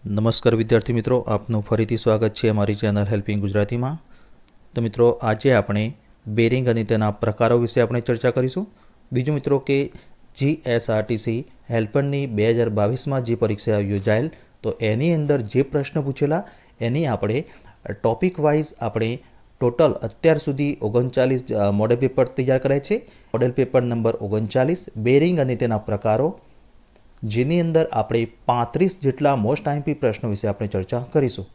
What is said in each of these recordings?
નમસ્કાર વિદ્યાર્થી મિત્રો, આપનું ફરીથી સ્વાગત છે અમારી ચેનલ હેલ્પિંગ ગુજરાતીમાં. તો મિત્રો, આજે આપણે બેરિંગ અને તેના પ્રકારો વિશે આપણે ચર્ચા કરીશું. બીજું મિત્રો કે જીએસઆરટીસી હેલ્પરની 2022માં જે પરીક્ષા યોજાયેલ, તો એની અંદર જે પ્રશ્ન પૂછેલા એની આપણે ટોપિક વાઇઝ આપણે ટોટલ અત્યાર સુધી 39 મોડેલ પેપર તૈયાર કરાય છે. મોડેલ પેપર નંબર 39 બેરિંગ અને તેના પ્રકારો, જેની અંદર આપણે 35 જેટલા મોસ્ટ આઈએમપી પ્રશ્નો વિશે આપણે ચર્ચા કરીશું.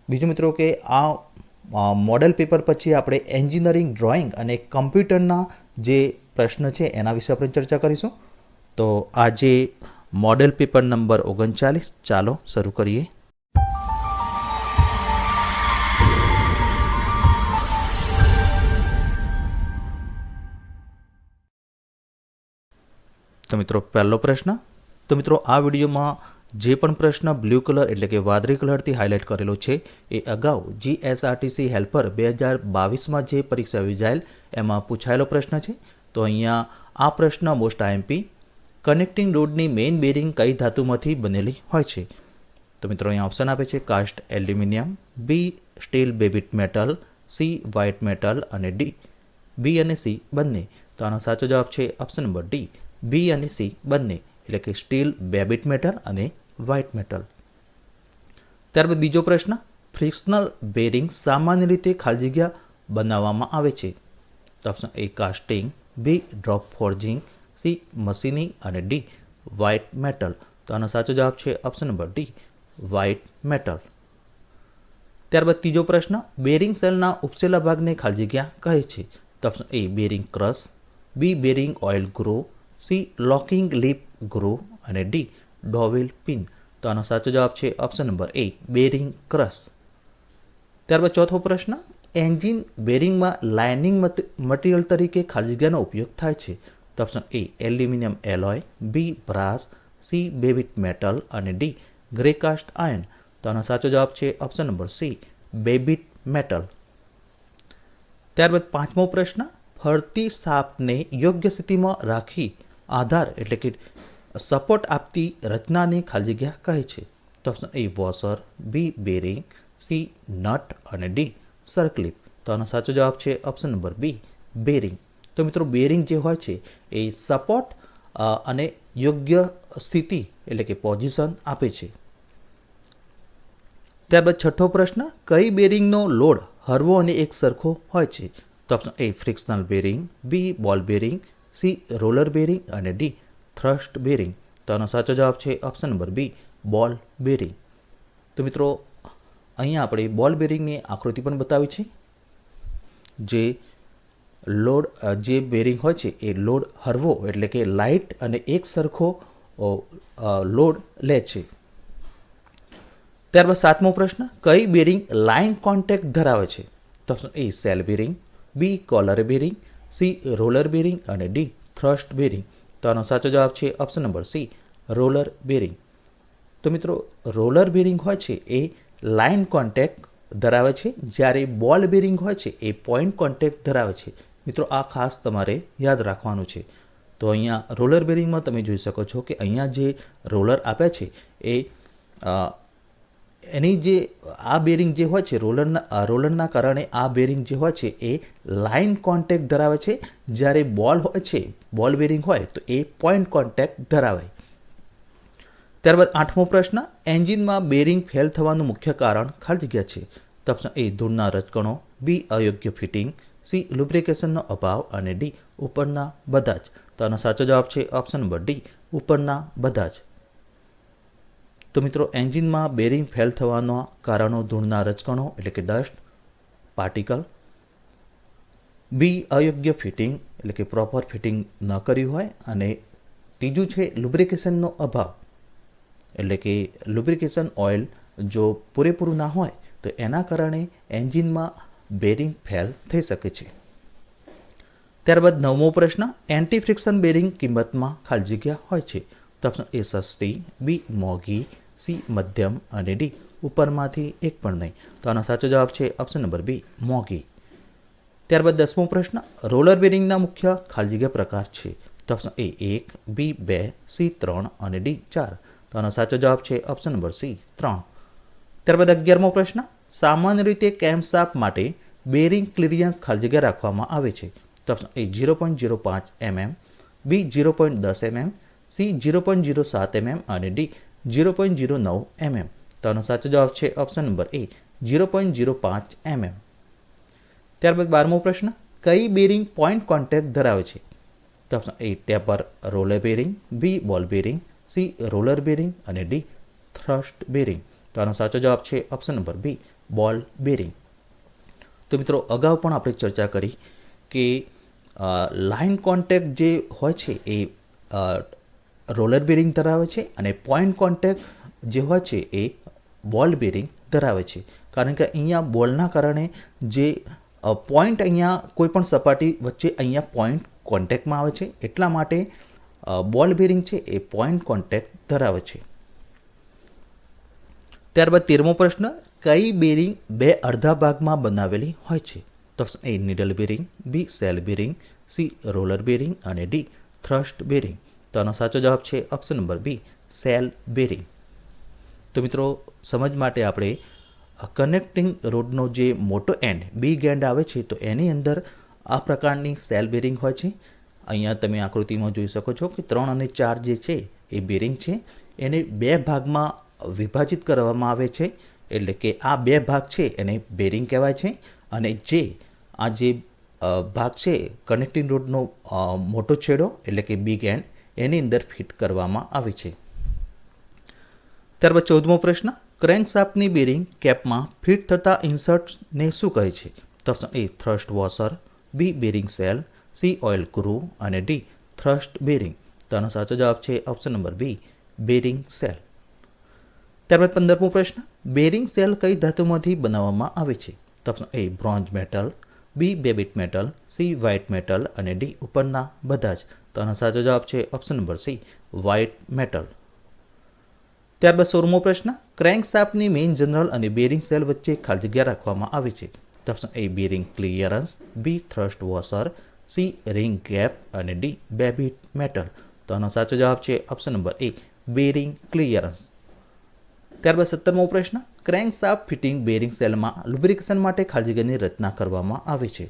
બીજું મિત્રો કે આ મોડેલ પેપર પછી આપણે એન્જિનિયરિંગ ડ્રોઈંગ અને કમ્પ્યુટરના જે પ્રશ્ન છે એના વિશે આપણે ચર્ચા કરીશું. તો આજે મોડેલ પેપર નંબર 39 ચાલો શરૂ કરીએ. તો મિત્રો, પહેલો પ્રશ્ન. તો મિત્રો, આ વિડીયોમાં જે પણ પ્રશ્ન બ્લુ કલર એટલે કે વાદળી કલરથી હાઇલાઇટ કરેલો છે એ અગાઉ જીએસઆરટીસી હેલ્પર 2022માં જે પરીક્ષા યોજાયેલ એમાં પૂછાયેલો પ્રશ્ન છે. તો અહીંયા આ પ્રશ્ન મોસ્ટ આઈએમપી, કનેક્ટિંગ રોડની મેઇન બેરિંગ કઈ ધાતુમાંથી બનેલી હોય છે? તો મિત્રો, અહીંયા ઓપ્શન આપે છે cast aluminium, B steel babbitt metal, C white metal અને ડી બી અને સી બંને. તો આનો સાચો જવાબ છે ઓપ્શન નંબર ડી, બી અને સી બંને, એટલે કે સ્ટીલ બેબિટ મેટલ અને વ્હાઇટ મેટલ. ત્યારબાદ બીજો પ્રશ્ન, ફ્રિક્શનલ બેરિંગ સામાન્ય રીતે ખાલી જગ્યા બનાવવામાં આવે છે. તો option A casting, B drop forging, C machining અને ડી વ્હાઇટ મેટલ. તો આનો સાચો જવાબ છે option number D, white metal. ત્યારબાદ ત્રીજો પ્રશ્ન, બેરિંગ સેલના ઉપસેલા ભાગને ખાલી જગ્યા કહે છે. તો option A bearing crush, B bearing oil groove, C locking lip groove અને ડી ડોવેલ પિન. તો આનો સાચો જવાબ છે option number A, bearing crush. ત્યારબાદ ચોથો પ્રશ્ન, એન્જિન બેરિંગમાં લાઇનિંગ મટીરિયલ તરીકે ખાલી જગ્યાનો ઉપયોગ થાય છે. તો option A aluminium alloy, B brass, C babbitt metal અને ડી ગ્રે કાસ્ટ આયર્ન. તો આનો સાચો જવાબ છે option number C, babbitt metal. ત્યારબાદ પાંચમો પ્રશ્ન, ફરતી શાફ્ટને યોગ્ય સ્થિતિમાં રાખી આધાર એટલે કે સપોર્ટ આપતી રચનાને ખાલી જગ્યા કહે છે. તો option A washer, B bearing, C nut અને ડી સર્કલિપ. તો આનો સાચો જવાબ છે ઓપ્શન નંબર બી, બેરિંગ. તો મિત્રો, બેરિંગ જે હોય છે એ સપોર્ટ અને યોગ્ય સ્થિતિ એટલે કે પોઝિશન આપે છે. ત્યારબાદ છઠ્ઠો પ્રશ્ન, કઈ બેરિંગનો લોડ હળવો અને એક સરખો હોય છે? તો ઓપ્શન એ frictional bearing, B ball bearing, C roller bearing અને ડી થ્રસ્ટ બેરિંગ. તો આનો સાચો જવાબ છે ઓપ્શન નંબર બી, બોલ બેરિંગ. તો મિત્રો, અહીંયા આપણે બોલ બેરિંગની આકૃતિ પણ બતાવી છે. જે લોડ જે બેરિંગ હોય છે એ લોડ હળવો એટલે કે લાઇટ અને એક સરખો લોડ લે છે. ત્યારબાદ સાતમો પ્રશ્ન, કઈ બેરિંગ લાઇન કોન્ટેક્ટ ધરાવે છે? તો option A shell bearing, B collar bearing, C roller bearing અને ડી થ્રસ્ટ બેરિંગ. તો આનો સાચો જવાબ છે option number C, roller bearing. તો મિત્રો, રોલર બેરિંગ હોય છે એ લાઇન કોન્ટેક્ટ ધરાવે છે, જ્યારે બોલ બેરિંગ હોય છે એ પોઈન્ટ કોન્ટેક્ટ ધરાવે છે. મિત્રો, આ ખાસ તમારે યાદ રાખવાનું છે. તો અહીંયા રોલર બેરિંગમાં તમે જોઈ શકો છો કે અહીંયા જે રોલર આપ્યા છે એ એની જે આ બેરિંગ જે હોય છે રોલરના કારણે આ બેરિંગ જે હોય છે એ લાઇન કોન્ટેક્ટ ધરાવે છે, જ્યારે બોલ હોય છે બોલ બેરિંગ હોય તો એ પોઈન્ટ કોન્ટેક્ટ ધરાવે. ત્યારબાદ આઠમો પ્રશ્ન, એન્જિનમાં બેરિંગ ફેલ થવાનું મુખ્ય કારણ ખાલી જગ્યા છે. તો ઓપ્શન એ ધૂળના રજકણો, બી અયોગ્ય ફિટિંગ, સી લુબ્રિકેશનનો અભાવ અને ડી ઉપરના બધા જ. તો આનો સાચો જવાબ છે ઓપ્શન નંબર ડી, ઉપરના બધા જ. તો મિત્રો, એન્જિનમાં બેરિંગ ફેલ થવાના કારણો ધૂળના રજકણો એટલે કે ડસ્ટ પાર્ટિકલ, બી અયોગ્ય ફિટિંગ એટલે કે પ્રોપર ફિટિંગ ન કર્યું હોય, અને ત્રીજું છે લુબ્રિકેશનનો અભાવ એટલે કે લુબ્રિકેશન ઓઇલ જો પૂરેપૂરું ના હોય તો એના કારણે એન્જિનમાં બેરિંગ ફેલ થઈ શકે છે. ત્યારબાદ નવમો પ્રશ્ન, એન્ટી ફ્રિક્શન બેરિંગ કિંમતમાં ખાલી જગ્યા હોય છે. તો ઓપ્શન એ સસ્તી, બી મોંઘી, સી મધ્યમ અને ડી ઉપરમાંથી એક પણ નહીં. તો આનો સાચો જવાબ છે ઓપ્શન નંબર બી, મોંઘી. ત્યારબાદ દસમો પ્રશ્ન, રોલર બેરિંગના મુખ્ય ખાલી જગ્યા પ્રકાર છે. તો ઓપ્શન એ 1, બી 2, સી 3 અને ડી 4. તો આનો સાચો જવાબ છે ઓપ્શન નંબર સી 3. ત્યારબાદ 11મો પ્રશ્ન, સામાન્ય રીતે કેમશાફ્ટ માટે બેરિંગ ક્લિયરન્સ ખાલી જગ્યા રાખવામાં આવે છે. તો option A 0.05 mm, B 0.10 mm, C 0.07 mm અને ડી 0.09 mm. તો આનો સાચો જવાબ છે ઓપ્શન નંબર એ 0.05 mm. ત્યારબાદ 12મો પ્રશ્ન, કઈ બેરિંગ પોઈન્ટ કોન્ટેક્ટ ધરાવે છે? તો option A taper roller bearing, B ball bearing, C roller bearing અને ડી થ્રસ્ટ બેરિંગ. તો આનો સાચો જવાબ છે ઓપ્શન નંબર બી બોલ બેરિંગ. તો મિત્રો અગાઉ પણ આપણે ચર્ચા કરી કે લાઇન કોન્ટેક્ટ જે હોય છે એ રોલર બેરિંગ ધરાવે છે અને પોઈન્ટ કોન્ટેક્ટ જે હોય છે એ બોલ બેરિંગ ધરાવે છે. કારણ કે અહીંયા બોલના કારણે જે પોઈન્ટ અહીંયા કોઈ પણ સપાટી વચ્ચે અહીંયા પોઈન્ટ કોન્ટેક્ટમાં આવે છે, એટલા માટે બોલ બેરિંગ છે એ પોઈન્ટ કોન્ટેક્ટ ધરાવે છે. ત્યારબાદ 13મો પ્રશ્ન, કઈ બેરિંગ બે અડધા ભાગમાં બનાવેલી હોય છે? તો A needle bearing, B shell bearing, C roller bearing અને ડી થ્રસ્ટ બેરિંગ. તો આનો સાચો જવાબ છે option number B shell bearing. તો મિત્રો સમજ માટે આપણે કનેક્ટિંગ રોડનો જે મોટો એન્ડ બિગ એન્ડ આવે છે તો એની અંદર આ પ્રકારની સેલ બેરિંગ હોય છે. અહીંયા તમે આકૃતિમાં જોઈ શકો છો કે 3 અને 4 જે છે એ બેરિંગ છે, એને બે ભાગમાં વિભાજિત કરવામાં આવે છે. એટલે કે આ બે ભાગ છે એને બેરિંગ કહેવાય છે અને આ જે ભાગ છે કનેક્ટિંગ રોડનો મોટો છેડો એટલે કે બિગ એન્ડ એની અંદર ફિટ કરવામાં આવે છે. ત્યારબાદ 14મો પ્રશ્ન, ક્રેન્કશાફ્ટની બેરિંગ કેપમાં ફિટ થતા ઇન્સર્ટને શું કહે છે? તો option A thrust washer, B bearing shell, C oil groove અને ડી થ્રસ્ટ બેરિંગ. તો આનો સાચો જવાબ છે option number B bearing shell. ત્યારબાદ 15મો પ્રશ્ન, બેરિંગ સેલ કઈ ધાતુમાંથી બનાવવામાં આવે છે? તો option A bronze metal, B babbitt metal, C white metal અને ડી ઉપરના બધા જ. તો આનો સાચો જવાબ છે option number C white metal. ત્યારબાદ 16મો પ્રશ્ન, ક્રેન્કશાફ્ટની મેઇન જનરલ અને બેરિંગ સેલ વચ્ચે ખાલી જગ્યા રાખવામાં આવે છે. તો option A bearing clearance, B thrust washer, C ring gap અને ડી બેબિટ મેટલ. તો આનો સાચો જવાબ છે option number A bearing clearance. ત્યારબાદ 17મો પ્રશ્ન, ક્રેન્કશાફ્ટ ફિટિંગ બેરિંગ સેલમાં લુબ્રિકેશન માટે ખાલી જગ્યાની રચના કરવામાં આવે છે.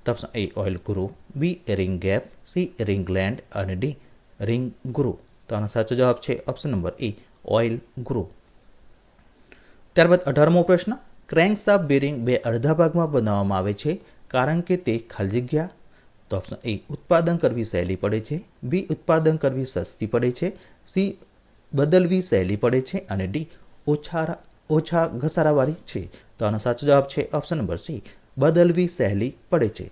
તો option A oil groove, B ring gap, C ring gland અને ડી રિંગ ગ્રુવ. તો આનો સાચો જવાબ છે option number A oil groove. ત્યારબાદ 18મો પ્રશ્ન, ક્રેન્કશાફ્ટ બેરિંગ બે અડધા ભાગમાં બનાવવામાં આવે છે કારણ કે તે ખાલી જગ્યા. તો ઓપ્શન એ ઉત્પાદન કરવી સહેલી પડે છે, બી ઉત્પાદન કરવી સસ્તી પડે છે, સી બદલવી સહેલી પડે છે અને ડી ઓછા ઘસારાવાળી છે. તો આનો સાચો જવાબ છે ઓપ્શન નંબર સી બદલવી સહેલી પડે છે.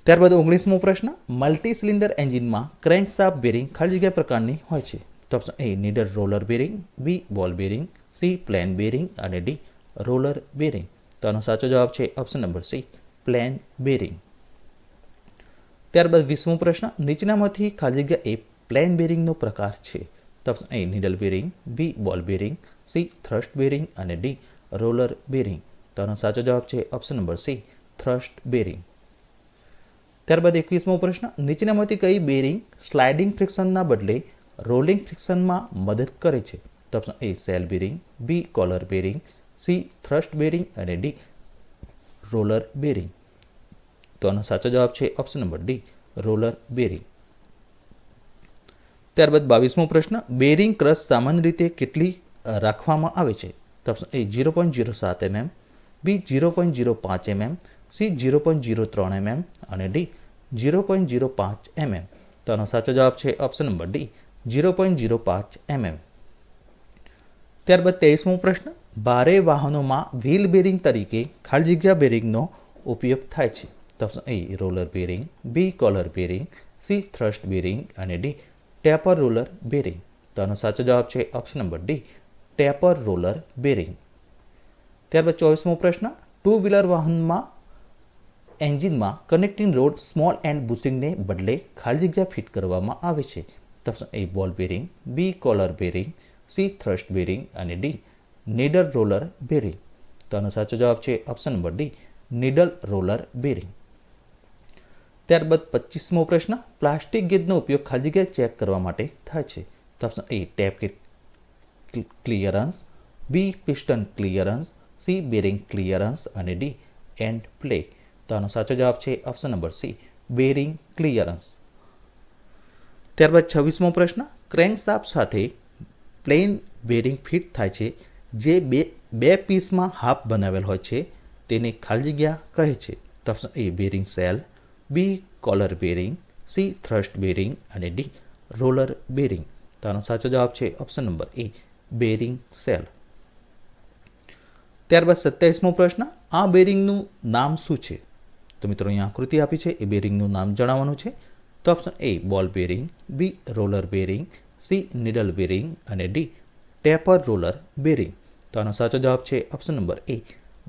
ત્યારબાદ 19મો પ્રશ્ન, મલ્ટી સિલિન્ડર એન્જિનમાં ક્રેન્કશાફ્ટ બેરિંગ ખાલી જગ્યા પ્રકારની હોય છે. તો option A needle roller bearing, B ball bearing, C plain bearing અને ડી રોલર બેરિંગ. તો આનો સાચો જવાબ છે option number C plain bearing. ત્યારબાદ 20મો પ્રશ્ન, નીચેનામાંથી ખાલી જગ્યા એ પ્લેન બેરિંગનો પ્રકાર છે. તો option A needle bearing, B ball bearing, C thrust bearing અને ડી રોલર બેરિંગ. તો આનો સાચો જવાબ છે option number C thrust bearing. ત્યારબાદ 21મો પ્રશ્ન, નીચેનામાંથી કઈ બેરિંગ સ્લાઇડિંગ ફ્રિક્શનના બદલે રોલિંગ ફ્રિક્શનમાં મદદ કરે છે? તો option A shell bearing, B collar bearing, C thrust bearing અને ડી રોલર બેરિંગ. તો આનો સાચો જવાબ છે option number D roller bearing. ત્યારબાદ 22મો પ્રશ્ન, બેરિંગ ક્રશ સામાન્ય રીતે કેટલી રાખવામાં આવે છે? તો option A 0.07 mm, B 0.05 mm, C 0.03 mm અને ડી 0.05 mm. તો આનો સાચો જવાબ છે ઓપ્શન નંબર ડી 0.05 mm. ત્યારબાદ 23મો પ્રશ્ન, ભારે વાહનોમાં વ્હીલ બેરિંગ તરીકે ખાલી જગ્યા બેરિંગનો ઉપયોગ થાય છે. તો option A roller bearing, B collar bearing, C thrust bearing અને ડી ટેપર રોલર બેરિંગ. તો આનો સાચો જવાબ છે option number D taper roller bearing. ત્યારબાદ 24મો પ્રશ્ન, ટુ વ્હીલર વાહનમાં એન્જિનમાં કનેક્ટિંગ રોડ સ્મોલ એન્ડ બુશિંગને બદલે ખાલી જગ્યા ફિટ કરવામાં આવે છે. તો option A ball bearing, B collar bearing, C thrust bearing અને ડી નીડલ રોલર બેરિંગ. તો આનો સાચો જવાબ છે option number D needle roller bearing. ત્યારબાદ 25મો પ્રશ્ન, પ્લાસ્ટિક ગેજનો ઉપયોગ ખાલી જગ્યા ચેક કરવા માટે થાય છે. તો તો option A tap clearance, B piston clearance, C bearing clearance અને ડી એન્ડ પ્લે. તો આનો સાચો જવાબ છે option number C bearing clearance. ત્યારબાદ 26મો પ્રશ્ન, ક્રેન્કશાફ્ટ સાથે પ્લેન બેરિંગ ફિટ થાય છે જે બે પીસમાં હાફ બનાવેલ હોય છે તેને ખાલી જગ્યા કહે છે. તો option A bearing shell, B collar bearing, C thrust bearing અને ડી રોલર બેરિંગ. તો આનો સાચો જવાબ છે option number A bearing shell. ત્યારબાદ 27મો પ્રશ્ન, આ બેરિંગનું નામ શું છે? તો મિત્રો અહીંયા આકૃતિ આપી છે, એ બેરિંગનું નામ જણાવવાનું છે. તો option A ball bearing, B roller bearing, C needle bearing અને ડી ટેપર રોલર બેરિંગ. તો આનો સાચો જવાબ છે ઓપ્શન નંબર એ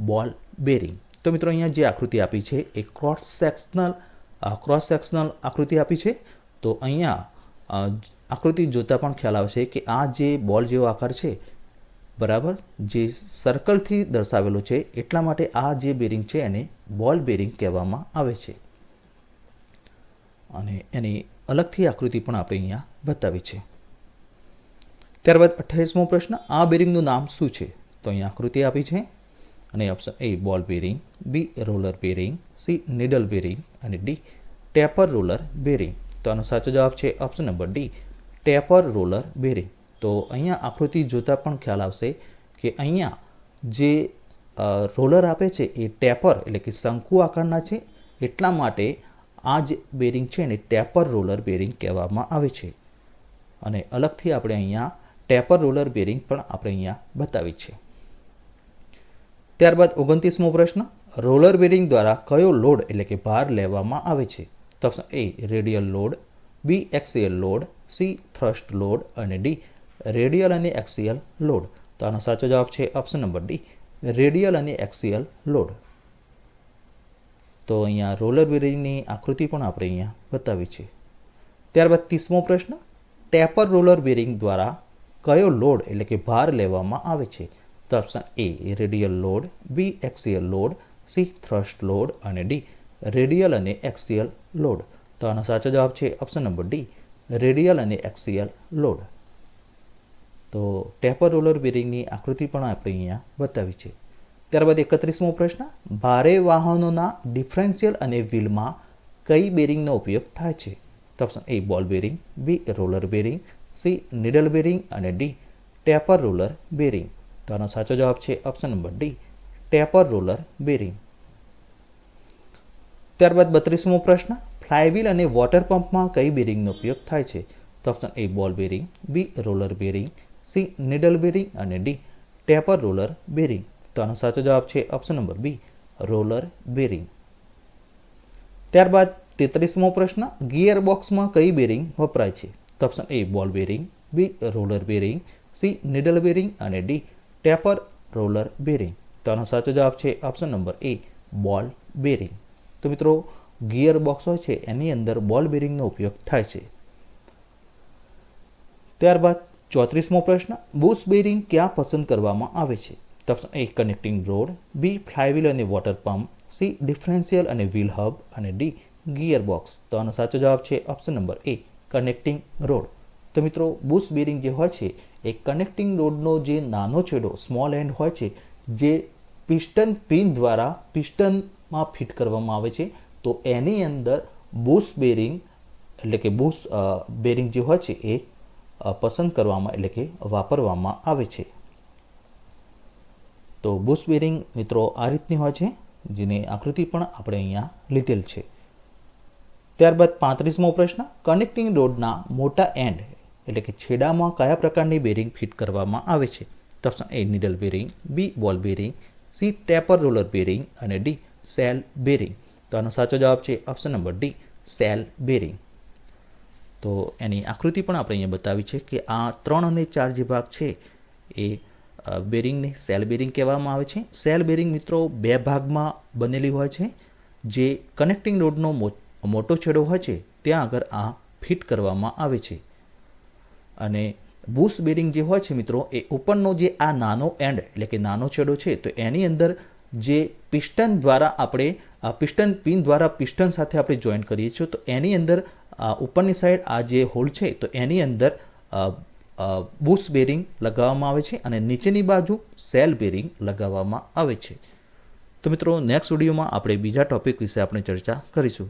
બોલ બેરિંગ. તો મિત્રો અહીંયા જે આકૃતિ આપી છે એ ક્રોસ સેક્શનલ આકૃતિ આપી છે. તો અહીંયા આકૃતિ જોતા પણ ખ્યાલ આવશે કે આ જે બોલ જેવો આકાર છે, બરાબર, જે સર્કલથી દર્શાવેલો છે, એટલા માટે આ જે બેરિંગ છે એને બોલ બેરિંગ કહેવામાં આવે છે. અને એની અલગથી આકૃતિ પણ આપણે અહીંયા બતાવી છે. ત્યારબાદ 28મો પ્રશ્ન, આ બેરિંગનું નામ શું છે? તો અહીંયા આકૃતિ આપી છે અને option A ball bearing, B roller bearing, C needle bearing અને ડી ટેપર રોલર બેરિંગ. તો આનો સાચો જવાબ છે option number D taper roller bearing. તો અહીંયા આકૃતિ જોતા પણ ખ્યાલ આવશે કે અહીંયા જે રોલર આપે છે એ ટેપર એટલે કે શંકુ આકારના છે, એટલા માટે આ જે બેરિંગ છે એને ટેપર રોલર બેરિંગ કહેવામાં આવે છે. અને અલગથી આપણે અહીંયા ટેપર રોલર બેરિંગ પણ આપણે અહીંયા બતાવી છે. ત્યારબાદ 29મો પ્રશ્ન, રોલર બેરિંગ દ્વારા કયો લોડ એટલે કે ભાર લેવામાં આવે છે? તો option A radial load, B axial load, C thrust load અને ડી રેડિયલ અને એક્સિયલ લોડ. તો આનો સાચો જવાબ છે ઓપ્શન નંબર ડી રેડિયલ અને એક્સિયલ લોડ. તો અહીંયા રોલર બેરિંગની આકૃતિ પણ આપણે અહીંયા બતાવી છે. ત્યારબાદ 30મો પ્રશ્ન, ટેપર રોલર બેરિંગ દ્વારા કયો લોડ એટલે કે ભાર લેવામાં આવે છે? તો option A radial load, B axial load, C thrust load અને ડી રેડિયલ અને એક્સિયલ લોડ. તો આનો સાચો જવાબ છે ઓપ્શન નંબર ડી રેડિયલ અને એક્સિયલ લોડ. તો ટેપર રોલર બેરિંગની આકૃતિ પણ આપણે અહીંયા બતાવી છે. ત્યારબાદ 31મો પ્રશ્ન, ભારે વાહનોના ડિફરન્શિયલ અને વ્હીલમાં કઈ બેરિંગનો ઉપયોગ થાય છે? તો option A ball bearing, B roller bearing, C needle bearing અને ડી ટેપર રોલર બેરિંગ. તો આનો સાચો જવાબ છે option number D taper roller bearing. ત્યારબાદ 32મો પ્રશ્ન, ફ્લાયવ્હીલ અને વોટર પંપમાં કઈ બેરિંગનો ઉપયોગ થાય છે? તો option A ball bearing, B roller bearing, C needle bearing અને ડી ટેપર રોલર બેરિંગ. તો આનો સાચો જવાબ છે option number B roller bearing. ત્યારબાદ 33મો પ્રશ્ન, ગિયર બોક્સમાં કઈ બેરિંગ વપરાય છે? તો option A ball bearing, B roller bearing, C needle bearing અને ડી ટેપર રોલર બેરિંગ. તો આનો સાચો જવાબ છે ઓપ્શન નંબર એ બોલ બેરિંગ. તો મિત્રો ગિયર બોક્સ હોય છે એની અંદર બોલ બેરિંગનો ઉપયોગ થાય છે. ત્યારબાદ 34મો પ્રશ્ન, બુશ બેરિંગ ક્યાં પસંદ કરવામાં આવે છે? તો option A connecting rod, B flywheel અને વોટર પંપ, સી ડિફરન્શિયલ અને વ્હીલ હબ અને ડી ગિયર બોક્સ. તો આનો સાચો જવાબ છે option number A connecting rod. તો મિત્રો બુશ બેરિંગ જે હોય છે એ કનેક્ટિંગ રોડનો જે નાનો છેડો સ્મોલ એન્ડ હોય છે, જે પિસ્ટન પિન દ્વારા પિસ્ટનમાં ફિટ કરવામાં આવે છે, તો એની અંદર બુશ બેરિંગ એટલે કે બુશ બેરિંગ જે હોય છે એ પસંદ કરવામાં એટલે કે વાપરવામાં આવે છે. તો બુશ બેરિંગ મિત્રો આ રીતની હોય છે, જેની આકૃતિ પણ આપણે અહીંયા લીધેલ છે. ત્યારબાદ 35મો પ્રશ્ન, કનેક્ટિંગ રોડના મોટા એન્ડ એટલે કે છેડામાં કયા પ્રકારની બેરિંગ ફિટ કરવામાં આવે છે? તો option A needle bearing, B ball bearing, C taper roller bearing અને ડી સેલ બેરિંગ. તો આનો સાચો જવાબ છે option number D cell bearing. તો એની આકૃતિ પણ આપણે અહીંયા બતાવી છે કે આ 3 અને 4 જે ભાગ છે એ બેરિંગને સેલ બેરિંગ કહેવામાં આવે છે. સેલ બેરિંગ મિત્રો 2 ભાગમાં બનેલી હોય છે. જે કનેક્ટિંગ રોડનો મોટો છેડો હોય છે ત્યાં આગળ આ ફિટ કરવામાં આવે છે. અને બુશ બેરિંગ જે હોય છે મિત્રો એ ઉપરનો જે આ નાનો એન્ડ એટલે કે નાનો છેડો છે, તો એની અંદર જે પિસ્ટન દ્વારા આપણે પિસ્ટન પિન દ્વારા પિસ્ટન સાથે આપણે જોઈન્ટ કરીએ છીએ, તો એની અંદર ઉપરની સાઈડ આ જે હોલ છે તો એની અંદર બુશ બેરિંગ લગાવવામાં આવે છે અને નીચેની બાજુ સેલ બેરિંગ લગાવવામાં આવે છે. તો મિત્રો નેક્સ્ટ વિડીયોમાં આપણે બીજા ટોપિક વિશે આપણે ચર્ચા કરીશું.